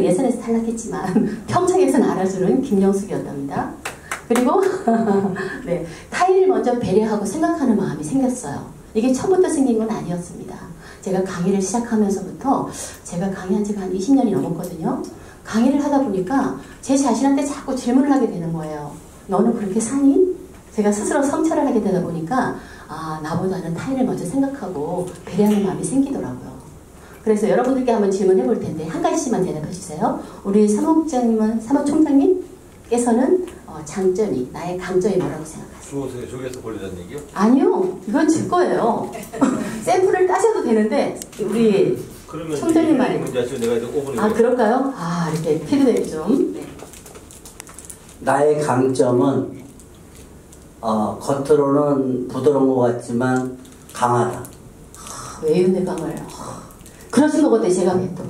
물론 예선에서 탈락했지만 평창에서는 알아주는 김영숙이었답니다. 그리고 네, 타인을 먼저 배려하고 생각하는 마음이 생겼어요. 이게 처음부터 생긴 건 아니었습니다. 제가 강의를 시작하면서부터 제가 강의한 지가 한 20년이 넘었거든요. 강의를 하다 보니까 제 자신한테 자꾸 질문을 하게 되는 거예요. 너는 그렇게 사니? 제가 스스로 성찰을 하게 되다 보니까 아, 나보다는 타인을 먼저 생각하고 배려하는 마음이 생기더라고요. 그래서 여러분들께 한번 질문해 볼 텐데 한 가지씩만 대답해 주세요. 우리 사무총장님께서는 장점이, 나의 강점이 뭐라고 생각하세요? 저기에서 보려는 얘기요? 아니요. 이건 제 거예요. 샘플을 따셔도 되는데 우리 총장님 말이 아, 그럴까요? 아, 이렇게 피드백 좀. 네. 나의 강점은 겉으로는 부드러운 것 같지만 강하다. 외유내 강을. 그러신 거거든요. 제가 또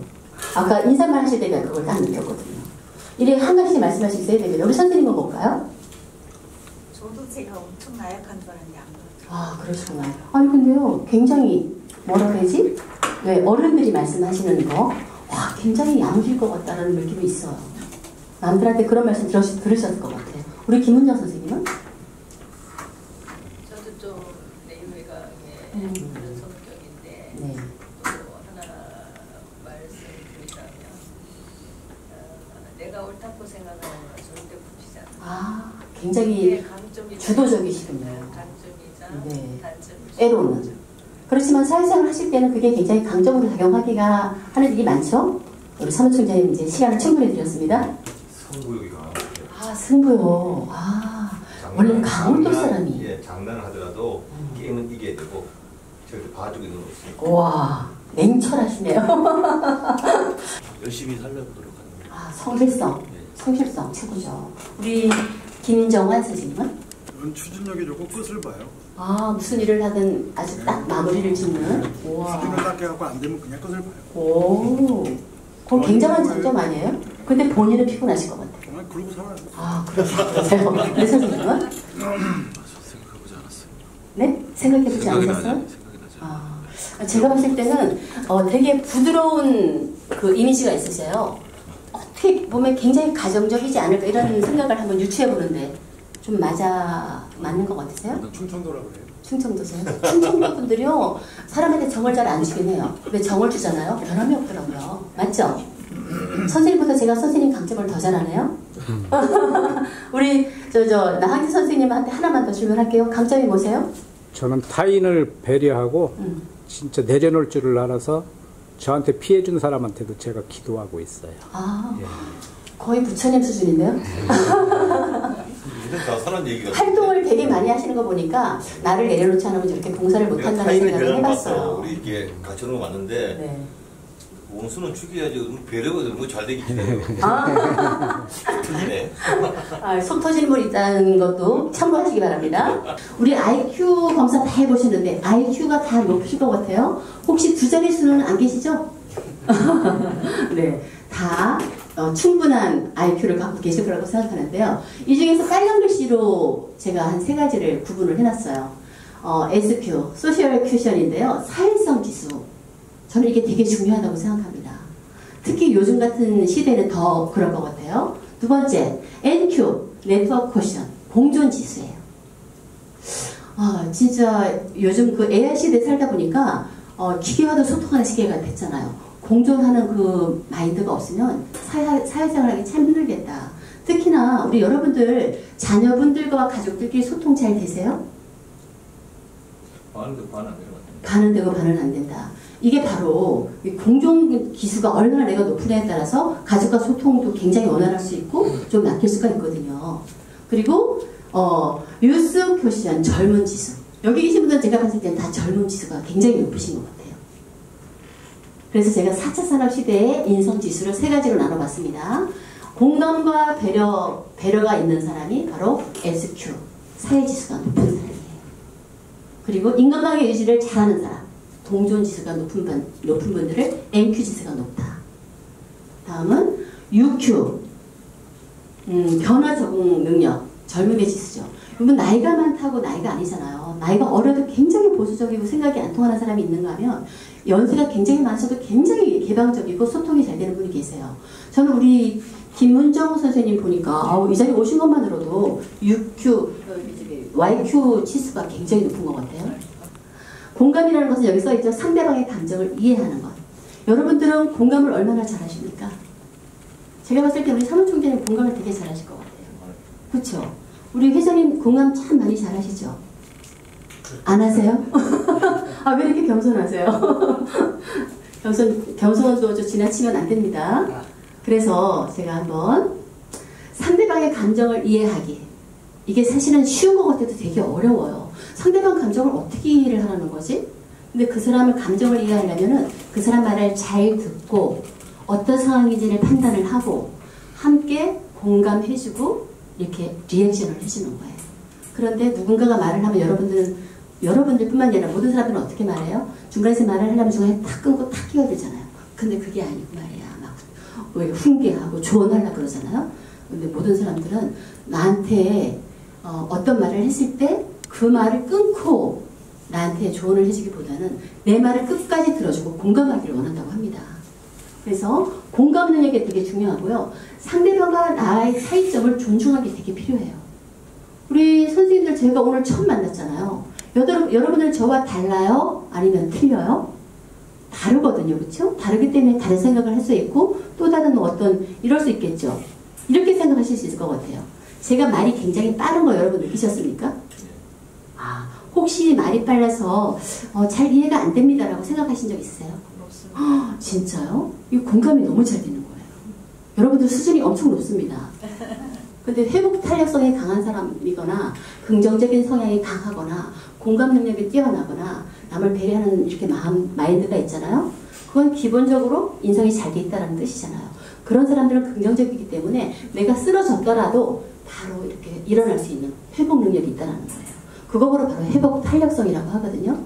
아까 인사말 하실 때 제가 그걸 딱 느꼈거든요. 이래 한 가지 말씀하실 수 있어야 되겠네요. 우리 선생님은 뭘까요? 저도 제가 엄청 나약한 줄 알았는데 안 그렇죠. 아, 그러시구나. 아니 근데요, 굉장히 뭐라 그러지? 왜 어른들이 말씀하시는 거, 와, 굉장히 야무질 것 같다는 느낌이 있어요. 남들한테 그런 말씀 들으셨을 것 같아요. 우리 김은정 선생님은? 저도 좀 내유외곽의 그런 성격인데 네. 또 하나 말씀드리자면 내가 옳다고 생각하는 건 절대 붙이지 않아요. 아, 굉장히 주도적이시군요. 강점이자 네. 단점이죠. 때로는. 그렇지만 사회생활 하실 때는 그게 굉장히 강점으로 작용하기가 하는 일이 많죠? 우리 사무총장님 이제 시간을 충분히 드렸습니다. 승부욕이 강하죠. 아, 승부요. 아, 원래 강원도 사람이. 예, 장난을 하더라도 게임은 이겨야 되고 저렇게 봐주고 있는 거 있으니까. 와, 냉철하시네요. 열심히 살려고 노력하는 거예요. 아, 성실성. 성실성 최고죠. 우리 김정환 선생님은? 저는 추진력이 좋고 끝을 봐요. 아, 무슨 일을 하든 아주 딱 마무리를 짓는. 우와. 수준을 딱 해갖고 안 되면 그냥 끝을 봐요. 오, 그건 굉장한 장점 아니에요? 근데 본인은 피곤하실 것 같아요. 정말 그러고 살아요. 아, 그러세요. 우리 선생님은? 생각해보지 않았어요. 네? 생각해보지 않으셨어요? 아, 제가 봤을 때는 되게 부드러운 그 이미지가 있으세요. 어떻게 보면 굉장히 가정적이지 않을까 이런 생각을 한번 유추해보는데 좀 맞는 것 같으세요? 충청도라고 그래요. 충청도세요? 충청도 분들이요, 사람한테 정을 잘 안 주긴 해요. 왜 정을 주잖아요? 변함이 없더라고요. 맞죠? 선생님보다 제가 선생님 강점을 더 잘하네요? 우리 나항지 선생님한테 하나만 더 질문할게요. 강점이 뭐세요? 저는 타인을 배려하고 진짜 내려놓을 줄을 알아서 저한테 피해준 사람한테도 제가 기도하고 있어요. 아, 예. 거의 부처님 수준인데요? 활동을 되게 많이 하시는 거 보니까 나를 내려놓지 않으면 저렇게 봉사를 못한다는 생각을 해봤어요. 우리 이렇게 같이 오는 거 맞는데 네. 원수는 죽여야지 배려가 너무 잘 되기 때문에 틀리네. 속 터지는 분 있다는 것도 참고하시기 바랍니다. 우리 IQ 검사 다 해보셨는데 IQ가 다 높으실 것 같아요. 혹시 두 자릿수는 안 계시죠? 네, 다 충분한 IQ를 갖고 계실 거라고 생각하는데요. 이 중에서 빨간 글씨로 제가 한 3가지를 구분을 해놨어요. SQ, 소셜 큐션인데요. 사회성 지수. 저는 이게 되게 중요하다고 생각합니다. 특히 요즘 같은 시대는 더 그럴 것 같아요. 두 번째, NQ, 네트워크 퀘션, 공존 지수예요. 아, 진짜 요즘 그 AI 시대에 살다 보니까 기계와도 소통하는 시계가 됐잖아요. 공존하는 그 마인드가 없으면 사회생활하기 참 힘들겠다. 특히나 우리 여러분들 자녀분들과 가족들끼리 소통 잘 되세요? 반은 되고 반은 안 되는 것 같아요. 반은 되고 반은 안 된다. 이게 바로 공존 기수가 얼마나 내가 높으냐에 따라서 가족과 소통도 굉장히 원활할 수 있고 좀 막힐 수가 있거든요. 그리고 유스 퀘션, 젊은 지수. 여기 계신 분들은 제가 봤을 때는 다 젊은 지수가 굉장히 높으신 것 같아요. 그래서 제가 4차 산업시대의 인성지수를 3가지로 나눠봤습니다. 공감과 배려가 있는 사람이 바로 SQ, 사회지수가 높은 사람이에요. 그리고 인간관계 유지를 잘하는 사람, 동존지수가 높은 분들을 NQ지수가 높다. 다음은 UQ, 변화 적응 능력, 젊음의 지수죠. 여러분 나이가 많다고 나이가 아니잖아요. 나이가 어려도 굉장히 보수적이고 생각이 안 통하는 사람이 있는가 하면 연세가 굉장히 많으셔도 굉장히 개방적이고 소통이 잘 되는 분이 계세요. 저는 우리 김문정 선생님 보니까 이 자리에 오신 것만으로도 YQ 치수가 굉장히 높은 것 같아요. 공감이라는 것은 여기 써있죠. 상대방의 감정을 이해하는 것. 여러분들은 공감을 얼마나 잘하십니까? 제가 봤을 때 우리 사무총장님 공감을 되게 잘하실 것 같아요. 그렇죠? 우리 회장님 공감 참 많이 잘하시죠? 안 하세요? 아, 왜 이렇게 겸손하세요? 겸손도 좀 지나치면 안 됩니다. 그래서 제가 한번 상대방의 감정을 이해하기. 이게 사실은 쉬운 것 같아도 되게 어려워요. 상대방 감정을 어떻게 이해를 하라는 거지? 근데 그 사람의 감정을 이해하려면은 그 사람 말을 잘 듣고 어떤 상황인지를 판단을 하고 함께 공감해주고 이렇게 리액션을 해주는 거예요. 그런데 누군가가 말을 하면 여러분들뿐만 아니라 모든 사람들은 어떻게 말해요? 중간에서 말을 하려면 중간에 탁 끊고 탁 끼어들잖아요. 근데 그게 아니고 말이야. 막 훈계하고 조언하려고 그러잖아요. 근데 모든 사람들은 나한테 어떤 말을 했을 때 그 말을 끊고 나한테 조언을 해주기보다는 내 말을 끝까지 들어주고 공감하기를 원한다고 합니다. 그래서 공감 능력이 되게 중요하고요. 상대방과 나의 차이점을 존중하기 되게 필요해요. 우리 선생님들 제가 오늘 처음 만났잖아요. 여러분들 저와 달라요? 아니면 틀려요? 다르거든요. 그렇죠? 다르기 때문에 다른 생각을 할 수 있고 또 다른 이럴 수 있겠죠. 이렇게 생각하실 수 있을 것 같아요. 제가 말이 굉장히 빠른 거 여러분 느끼셨습니까? 혹시 말이 빨라서 잘 이해가 안 됩니다라고 생각하신 적 있으세요? 없습니다. 진짜요? 이 공감이 너무 잘 되는 거예요. 여러분들 수준이 엄청 높습니다. 근데 회복 탄력성이 강한 사람이거나 긍정적인 성향이 강하거나 공감 능력이 뛰어나거나 남을 배려하는 이렇게 마인드가 있잖아요. 그건 기본적으로 인성이 잘 돼 있다는 뜻이잖아요. 그런 사람들은 긍정적이기 때문에 내가 쓰러졌더라도 바로 이렇게 일어날 수 있는 회복 능력이 있다는 거예요. 그거로 바로 회복 탄력성이라고 하거든요.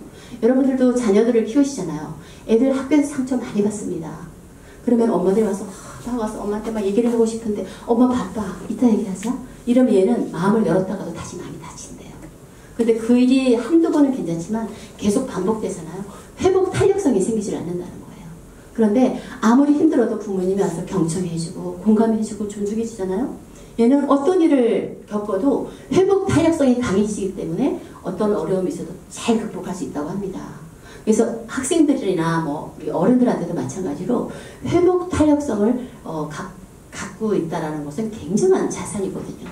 여러분들도 자녀들을 키우시잖아요. 애들 학교에서 상처 많이 받습니다. 그러면 엄마들이 와서 엄마한테 막 얘기를 하고 싶은데 엄마 바빠 이따 얘기하자. 이러면 얘는 마음을 열었다가도 다시 많이 다친대요. 근데 그 일이 한두 번은 괜찮지만 계속 반복되잖아요. 회복 탄력성이 생기질 않는다는 거예요. 그런데 아무리 힘들어도 부모님이 와서 경청해주고 공감해주고 존중해주잖아요. 얘는 어떤 일을 겪어도 회복 탄력성이 강해지기 때문에 어떤 어려움이 있어도 잘 극복할 수 있다고 합니다. 그래서 학생들이나 우리 어른들한테도 마찬가지로 회복 탄력성을 갖고 있다는 것은 굉장한 자산이거든요.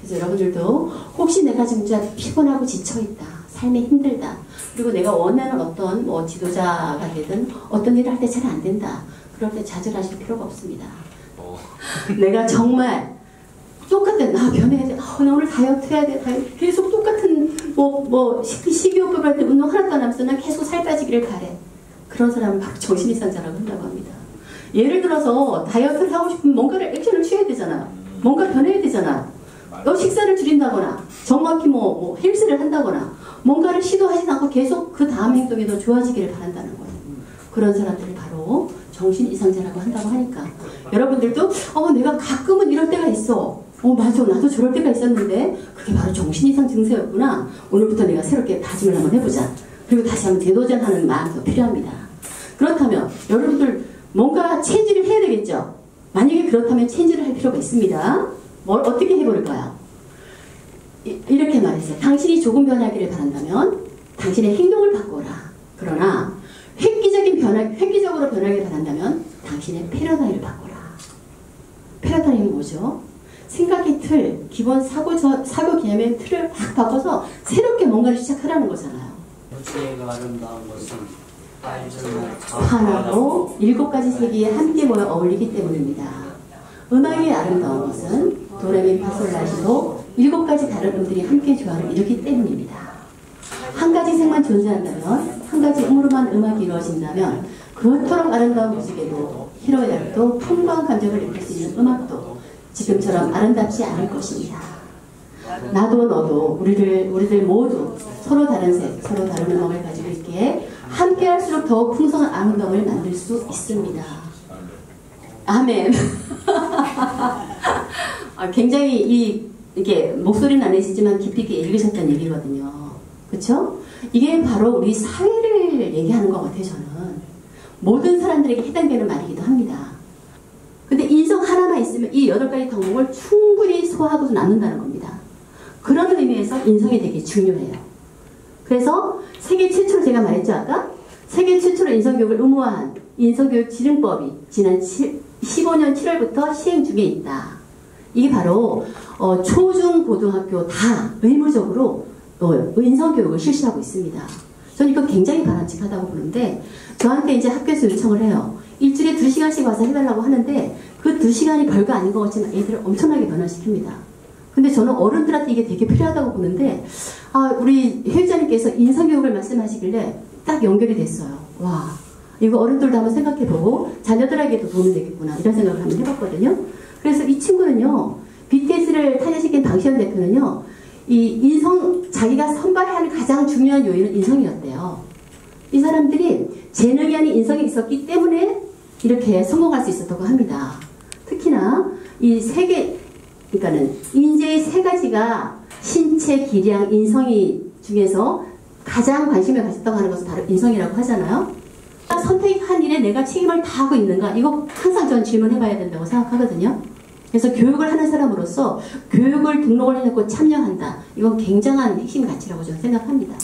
그래서 여러분들도 혹시 내가 진짜 피곤하고 지쳐있다, 삶이 힘들다, 그리고 내가 원하는 어떤 지도자가 되든 어떤 일을 할 때 잘 안 된다, 그럴 때 좌절하실 필요가 없습니다. 내가 정말 똑같은 변해야 돼. 나 오늘 다이어트 해야 돼. 계속 똑같은 식이요법을 할 때 운동 하나도 안 하면서 난 계속 살 빠지기를 바래. 그런 사람을 바로 정신이상자라고 한다고 합니다. 예를 들어서 다이어트를 하고 싶으면 뭔가를 액션을 취해야 되잖아요. 뭔가 변해야 되잖아요. 식사를 줄인다거나 정확히 헬스를 한다거나 뭔가를 시도하지 않고 계속 그 다음 행동이 더 좋아지기를 바란다는 거예요. 그런 사람들을 바로 정신이상자라고 한다고 하니까 여러분들도 내가 가끔은 이럴 때가 있어. 맞아. 나도 저럴 때가 있었는데 그게 바로 정신이상 증세였구나. 오늘부터 내가 새롭게 다짐을 한번 해보자. 그리고 다시 한번 재도전하는 마음도 필요합니다. 그렇다면 여러분들 뭔가 체인지를 해야 되겠죠? 만약에 그렇다면 체인지를 할 필요가 있습니다. 뭘 어떻게 해볼까요? 이렇게 말했어요. 당신이 변하기를 바란다면 당신의 행동을 바꿔라. 그러나 획기적으로 변하기를 바란다면 당신의 패러다임을 바꿔라. 패러다임은 뭐죠? 생각의 틀, 기본 사고 개념의 틀을 확 바꿔서 새롭게 뭔가를 시작하라는 거잖아요. 여주애가 아름다운 것은 하나로 7가지 색이 함께 모여 어울리기 때문입니다. 음악이 아름다운 것은 도레미파솔라시도 7가지 다른 음들이 함께 조화를 이루기 때문입니다. 한 가지 색만 존재한다면, 한 가지 음으로만 음악이 이루어진다면 그토록 아름다운 무지개도 희로애락도 풍부한 감정을 느낄 수 있는 음악도 지금처럼 아름답지 않을 것입니다. 나도 너도 우리들 모두 서로 다른 색, 서로 다른 음악을 가지고 있기에 함께 할수록 더욱 풍성한 아름다움을 만들 수 있습니다. 아멘. 굉장히 이게 목소리는 안 내시지만 깊이 있게 읽으셨다는 얘기거든요. 그렇죠? 이게 바로 우리 사회를 얘기하는 것 같아요, 저는. 모든 사람들에게 해당되는 말이기도 합니다. 근데 인성 하나만 있으면 이 8가지 덕목을 충분히 소화하고도 남는다는 겁니다. 그런 의미에서 인성이 되게 중요해요. 그래서 세계 최초로 제가 말했죠, 아까? 세계 최초로 인성교육을 의무화한 인성교육 지능법이 지난 15년 7월부터 시행 중에 있다. 이게 바로 초중 고등학교 다 의무적으로 인성교육을 실시하고 있습니다. 저는 이거 굉장히 바람직하다고 보는데 저한테 이제 학교에서 요청을 해요. 일주일에 2시간씩 와서 해달라고 하는데 그 2시간이 별거 아닌 것 같지만 애들을 엄청나게 변화시킵니다. 근데 저는 어른들한테 이게 되게 필요하다고 보는데 우리 회장님께서 인성교육을 말씀하시길래 딱 연결이 됐어요. 와, 이거 어른들도 한번 생각해보고 자녀들에게도 도움이 되겠구나 이런 생각을 한번 해봤거든요. 그래서 이 친구는요, BTS를 탄생시킨 방시현 대표는요, 이 자기가 선발하는 가장 중요한 요인은 인성이었대요. 이 사람들이 재능이 아닌 인성이 있었기 때문에 이렇게 성공할 수 있었다고 합니다. 특히나 이 그러니까는 인재의 3가지가 신체, 기량, 인성이 중에서 가장 관심을 가졌다고 하는 것은 바로 인성이라고 하잖아요. 선택한 일에 내가 책임을 다하고 있는가? 이거 항상 전 질문해봐야 된다고 생각하거든요. 그래서 교육을 하는 사람으로서 교육을 등록을 해놓고 참여한다. 이건 굉장한 핵심 가치라고 저는 생각합니다.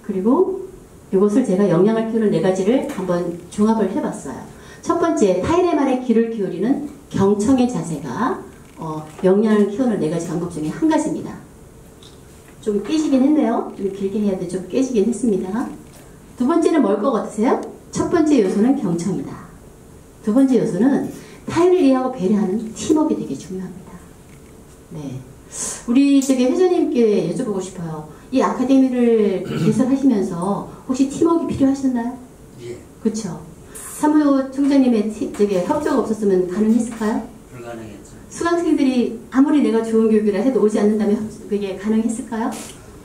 그리고 이것을 제가 역량을 키우는 4가지를 한번 종합을 해봤어요. 첫 번째, 타인의 말에 귀를 기울이는 경청의 자세가 역량을 키우는 4가지 방법 중에 한 가지입니다. 좀 깨지긴 했네요. 좀 길게 해야 돼. 좀 깨지긴 했습니다. 두 번째는 뭘 것 같으세요? 첫 번째 요소는 경청이다. 두 번째 요소는 타인을 이해하고 배려하는 팀워크가 되게 중요합니다. 네. 우리 회장님께 여쭤보고 싶어요. 이 아카데미를 개설하시면서 혹시 팀워크가 필요하셨나요? 예. 그렇죠. 사무총장님의 협조가 없었으면 가능했을까요? 불가능했죠. 수강생들이 아무리 내가 좋은 교육이라 해도 오지 않는다면 그게 가능했을까요?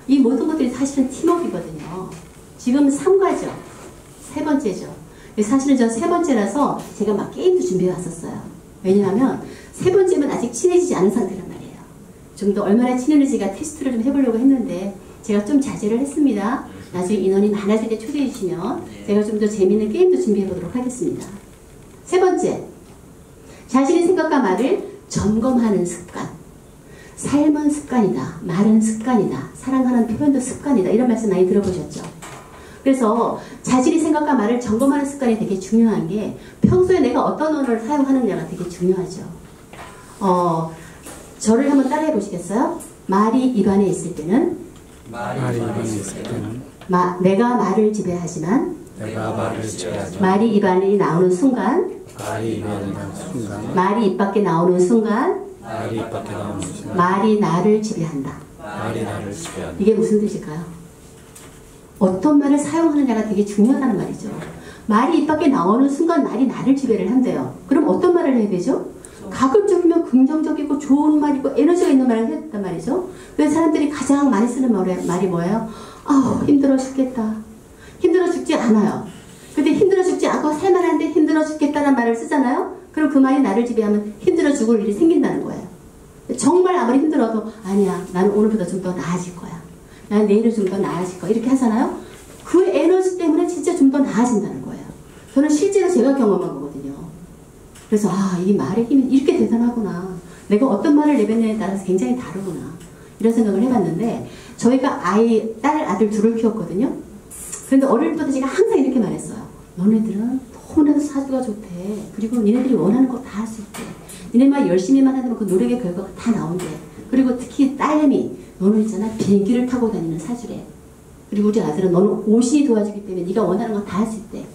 이 모든 것들이 사실은 팀워크거든요. 지금 3과죠. 3번째죠. 사실은 전 3번째라서 제가 막 게임도 준비해 왔었어요. 왜냐하면 3번째면 아직 친해지지 않은 상태란 말이에요. 좀 더 얼마나 친해지가 테스트를 좀 해보려고 했는데 제가 좀 자제를 했습니다. 나중에 인원이 많아질 때 초대해 주시면 제가 좀 더 재미있는 게임도 준비해 보도록 하겠습니다. 3번째, 자신의 생각과 말을 점검하는 습관. 삶은 습관이다. 말은 습관이다. 사랑하는 표현도 습관이다. 이런 말씀 많이 들어보셨죠? 그래서 자신의 생각과 말을 점검하는 습관이 되게 중요한 게 평소에 내가 어떤 언어를 사용하느냐가 되게 중요하죠. 저를 한번 따라해 보시겠어요? 말이 입안에 있을 때는 내가 말을 지배하지만 말이 입안에 나오는 순간 말이 입 밖에 나오는 순간 말이 나를 지배한다. 이게 무슨 뜻일까요? 어떤 말을 사용하느냐가 되게 중요하다는 말이죠. 말이 입 밖에 나오는 순간 말이 나를 지배를 한대요. 그럼 어떤 말을 해야 되죠? 가급적이면 긍정적이고 좋은 말이고 에너지가 있는 말을 해야 된단 말이죠. 그래서 사람들이 가장 많이 쓰는 말이 뭐예요? 아우, 힘들어 죽겠다. 힘들어 죽지 않아요. 근데 힘들어 죽지 않고 살만한데 힘들어 죽겠다는 말을 쓰잖아요. 그럼 그 말이 나를 지배하면 힘들어 죽을 일이 생긴다는 거예요. 정말 아무리 힘들어도 아니야, 나는 오늘보다 좀 더 나아질 거야. 난 내일은 좀 더 나아질 거야. 이렇게 하잖아요. 그 에너지 때문에 진짜 좀 더 나아진다는 거예요. 저는 실제로 제가 경험한 거거든요. 그래서 이 말의 힘이 이렇게 대단하구나. 내가 어떤 말을 내뱉느냐에 따라서 굉장히 다르구나. 이런 생각을 해봤는데 저희가 딸, 아들 둘을 키웠거든요. 그런데 어릴 때부터 제가 항상 이렇게 말했어요. 너네들은 너무나도 사주가 좋대. 그리고 니네들이 원하는 거 다 할 수 있대. 니네만 열심히만 하면 그 노력의 결과가 다 나온대. 그리고 특히 딸내미, 너는 있잖아 비행기를 타고 다니는 사주래. 그리고 우리 아들은 너는 옷이 도와주기 때문에 네가 원하는 거 다 할 수 있대.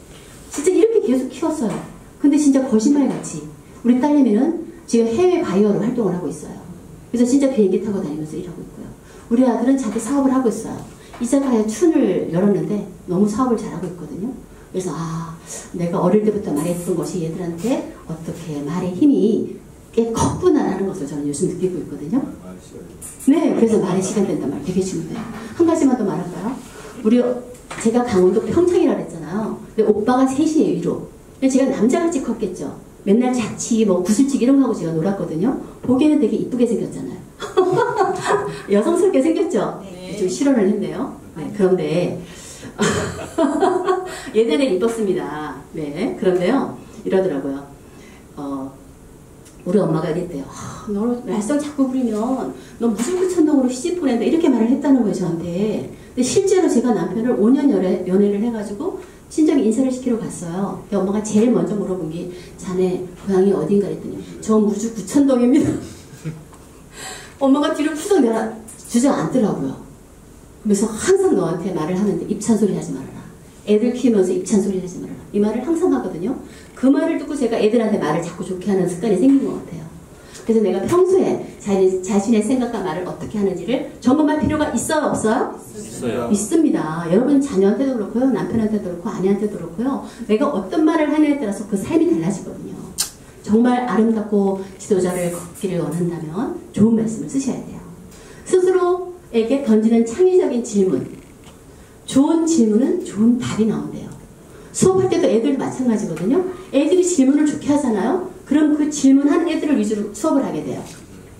진짜 이렇게 계속 키웠어요. 근데 진짜 거짓말같이 우리 딸내미는 지금 해외 바이어로 활동을 하고 있어요. 그래서 진짜 비행기 타고 다니면서 일하고 있고요. 우리 아들은 자기 사업을 하고 있어요. 이자카야 춘을 열었는데 너무 사업을 잘하고 있거든요. 그래서 내가 어릴 때부터 말했던 것이 얘들한테 어떻게 말의 힘이 꽤 컸구나라는 것을 저는 요즘 느끼고 있거든요. 네, 그래서 말의 시간 된단 말 되게 중요해요. 한 가지만 더 말할까요? 제가 강원도 평창이라고 했잖아요. 근데 오빠가 셋이에요, 위로. 근데 제가 남자같이 컸겠죠. 맨날 자치, 구슬치기 이런 거 하고 제가 놀았거든요. 보기에는 되게 이쁘게 생겼잖아요. 여성스럽게 생겼죠? 네. 좀 실언을 했네요. 네, 그런데 예전에 이뻤습니다. 네, 그런데요 이러더라고요. 우리 엄마가 이랬대요. 너 말썽 자꾸 부리면 너 무주구천동으로 시집 보낸다 이렇게 말을 했다는 거예요 저한테. 근데 실제로 제가 남편을 5년 연애를 해가지고 친정에 인사를 시키러 갔어요. 근데 엄마가 제일 먼저 물어본 게 자네 고향이 어딘가 했더니 저 무주구천동입니다. 엄마가 뒤로 푸석 내라 주저앉더라고요. 그래서 항상 너한테 말을 하는데 입찬소리 하지 말아라. 애들 키우면서 입찬소리 하지 말아라. 이 말을 항상 하거든요. 그 말을 듣고 제가 애들한테 말을 자꾸 좋게 하는 습관이 생긴 것 같아요. 그래서 내가 평소에 자신의 생각과 말을 어떻게 하는지를 점검할 필요가 있어요? 없어요? 있어요. 있습니다. 여러분 자녀한테도 그렇고요. 남편한테도 그렇고 아내한테도 그렇고요. 내가 어떤 말을 하느냐에 따라서 그 삶이 달라지거든요. 정말 아름답고 지도자를 걷기를 원한다면 좋은 말씀을 쓰셔야 돼요. 스스로에게 던지는 창의적인 질문. 좋은 질문은 좋은 답이 나온대요. 수업할 때도 애들도 마찬가지거든요. 애들이 질문을 좋게 하잖아요. 그럼 그 질문한 애들을 위주로 수업을 하게 돼요.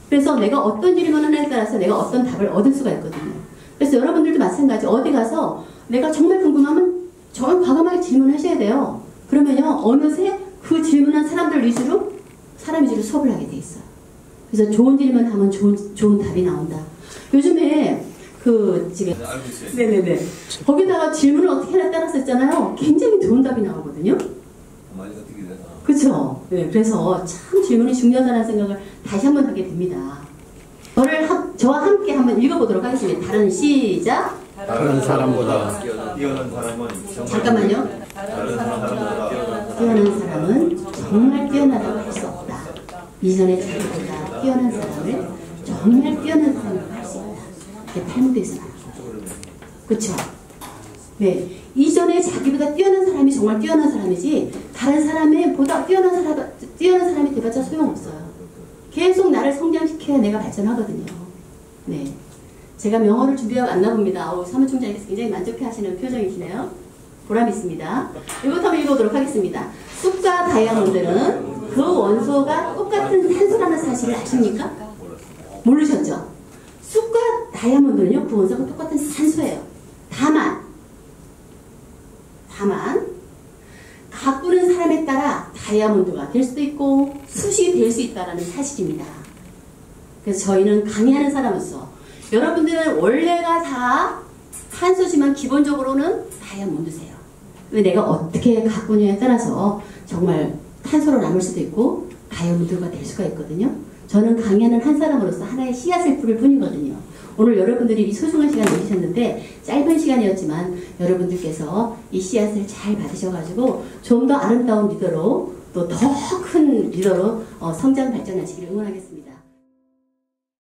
그래서 내가 어떤 질문을 하느냐에 따라서 내가 어떤 답을 얻을 수가 있거든요. 그래서 여러분들도 마찬가지 어디 가서 내가 정말 궁금하면 정말 과감하게 질문하셔야 돼요. 그러면요 어느새 그 질문한 사람들 위주로 사람 위주로 수업을 하게 돼 있어요. 그래서 좋은 질문하면 좋은 답이 나온다. 요즘에 그 지금 알고 있어요. 네네네 거기다가 질문을 어떻게 하냐에 따라서 했잖아요. 굉장히 좋은 답이 나오거든요. 많이 어떻게 되나? 그렇죠. 네, 그래서 참 질문이 중요하다는 생각을 다시 한번 하게 됩니다. 저와 함께 한번 읽어보도록 하겠습니다. 다른 시작. 다른 사람보다 뛰어난 사람은 잠깐만요. 다른 사람보다 뛰어난 사람은 정말 뛰어나다고 할 수 없다. 이전에 자기보다 뛰어난 사람을 정말 뛰어난 사람이라고 할 수 있다. 이게 탈무드에서 나와요. 그렇죠? 네, 이전에 자기보다 뛰어난 사람이 정말 뛰어난 사람이지 다른 사람의 보다 뛰어난 사람이 돼봤자 소용없어요. 계속 나를 성장시켜야 내가 발전하거든요. 네, 제가 명언을 준비하고 왔나 봅니다. 사무총장님께서 굉장히 만족해하시는 표정이시네요. 보람 있습니다. 이것도 한번 읽어보도록 하겠습니다. 쑥과 다이아몬드는 그 원소가 똑같은 산소라는 사실을 아십니까? 모르셨죠? 쑥과 다이아몬드는요, 그 원소가 똑같은 산소예요. 다만 가꾸는 사람에 따라 다이아몬드가 될 수도 있고 숯이 될 수 있다는 사실입니다. 그래서 저희는 강의하는 사람으로서 여러분들은 원래가 다 산소지만 기본적으로는 다이아몬드세요. 내가 어떻게 가꾸냐에 따라서 정말 탄소로 남을 수도 있고 다이아몬드가 될 수가 있거든요. 저는 강의하는 한 사람으로서 하나의 씨앗을 뿌릴 뿐이거든요. 오늘 여러분들이 이 소중한 시간 내주셨는데 짧은 시간이었지만 여러분들께서 이 씨앗을 잘 받으셔가지고 좀 더 아름다운 리더로 또 더 큰 리더로 성장 발전하시기를 응원하겠습니다.